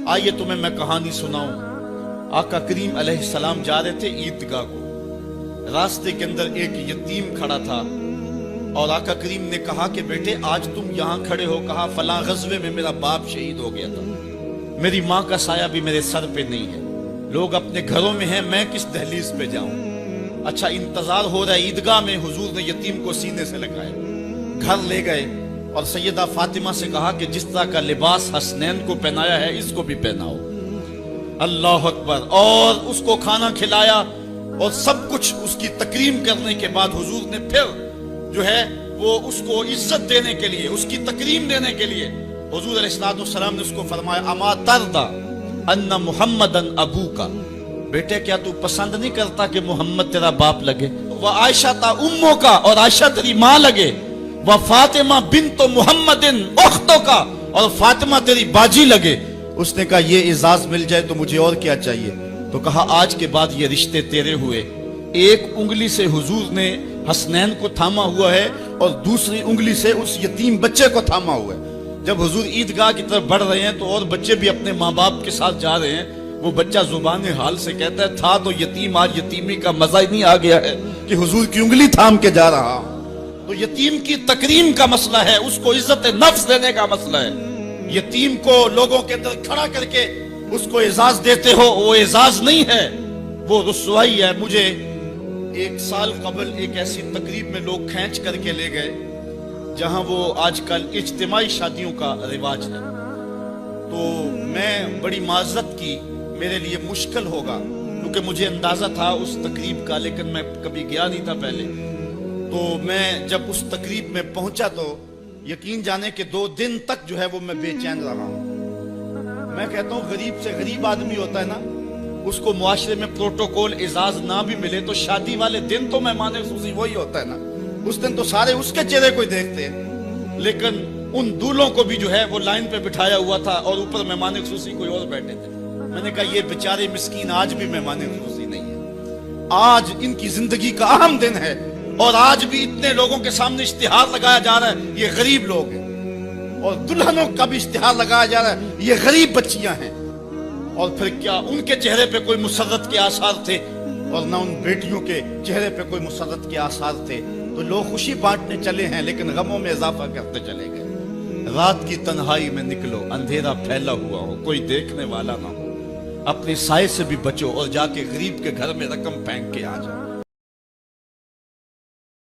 آئیے تمہیں میں کہانی سناؤں۔ آقا کریم علیہ السلام جا رہے تھے عیدگاہ کو، راستے کے اندر ایک یتیم کھڑا تھا اور آقا کریم نے کہا کہ بیٹے آج تم یہاں کھڑے ہو، کہا فلاں غزوے میں میرا باپ شہید ہو گیا تھا، میری ماں کا سایہ بھی میرے سر پہ نہیں ہے، لوگ اپنے گھروں میں ہیں، میں کس دہلیز پہ جاؤں؟ اچھا انتظار ہو رہا ہے عیدگاہ میں، حضور نے یتیم کو سینے سے لگایا، گھر لے گئے اور سیدہ فاطمہ سے کہا کہ جس طرح کا لباس حسنین کو پہنایا ہے اس کو بھی پہناؤ۔ اللہ اکبر، اور اس کو کھانا کھلایا اور سب کچھ اس کی تکریم کرنے کے بعد حضور نے پھر جو ہے وہ اس کو عزت دینے کے لیے، اس کی تکریم دینے کے لیے حضور علیہ السلام نے اس کو فرمایا اما ترضى ان محمدن ابوکا، بیٹے کیا تو پسند نہیں کرتا کہ محمد تیرا باپ لگے؟ وعائشہ تا امو کا، اور عائشہ تیری ماں لگے، وفاطمہ بنت محمد اختو کا، اور فاطمہ تیری باجی لگے۔ اس نے کہا یہ اعزاز مل جائے تو مجھے اور کیا چاہیے؟ تو کہا آج کے بعد یہ رشتے تیرے ہوئے۔ ایک انگلی سے حضور نے حسنین کو تھاما ہوا ہے اور دوسری انگلی سے اس یتیم بچے کو تھاما ہوا ہے۔ جب حضور عیدگاہ کی طرف بڑھ رہے ہیں تو اور بچے بھی اپنے ماں باپ کے ساتھ جا رہے ہیں، وہ بچہ زبان حال سے کہتا ہے تھا تو یتیم، آج یتیمی کا مزہ ہی نہیں آ گیا ہے کہ حضور کی انگلی تھام کے جا رہا۔ تو یتیم کی تکریم کا مسئلہ ہے، اس کو عزت نفس دینے کا مسئلہ ہے۔ یتیم کو لوگوں کے اندر کھڑا کر کے اس کو اعزاز دیتے ہو، وہ اعزاز نہیں ہے، وہ رسوائی ہے۔ مجھے ایک سال قبل ایک ایسی تقریب میں لوگ کھینچ کر کے لے گئے جہاں وہ آج کل اجتماعی شادیوں کا رواج ہے، تو میں بڑی معذرت کی، میرے لیے مشکل ہوگا کیونکہ مجھے اندازہ تھا اس تقریب کا، لیکن میں کبھی گیا نہیں تھا پہلے۔ تو میں جب اس تقریب میں پہنچا تو یقین جانے کہ 2 دن تک جو ہے وہ میں بے چین رہا ہوں۔ میں کہتا ہوں غریب سے غریب آدمی ہوتا ہے نا، اس کو معاشرے میں پروٹوکول اعزاز نہ بھی ملے تو شادی والے دن تو مہمان خصوصی وہی ہوتا ہے نا، اس دن تو سارے اس کے چہرے کو ہی دیکھتے ہیں۔ لیکن ان دولوں کو بھی جو ہے وہ لائن پہ بٹھایا ہوا تھا اور اوپر مہمان خصوصی کوئی اور بیٹھے تھے۔ میں نے کہا یہ بیچارے مسکین آج بھی مہمان خصوصی نہیں ہے، آج ان کی زندگی کا اہم دن ہے اور آج بھی اتنے لوگوں کے سامنے اشتہار لگایا جا رہا ہے یہ غریب لوگ ہیں، اور دلہنوں کا بھی اشتہار لگایا جا رہا ہے یہ غریب بچیاں ہیں۔ اور پھر کیا ان کے چہرے پہ کوئی مسرت کے آثار تھے اور نہ ان بیٹیوں کے چہرے پہ کوئی مسرت کے آثار تھے؟ تو لوگ خوشی بانٹنے چلے ہیں لیکن غموں میں اضافہ کرتے چلے گئے۔ رات کی تنہائی میں نکلو، اندھیرا پھیلا ہوا ہو، کوئی دیکھنے والا نہ ہو، اپنے سائے سے بھی بچو اور جا کے غریب کے گھر میں رقم پھینک کے آ جاؤ۔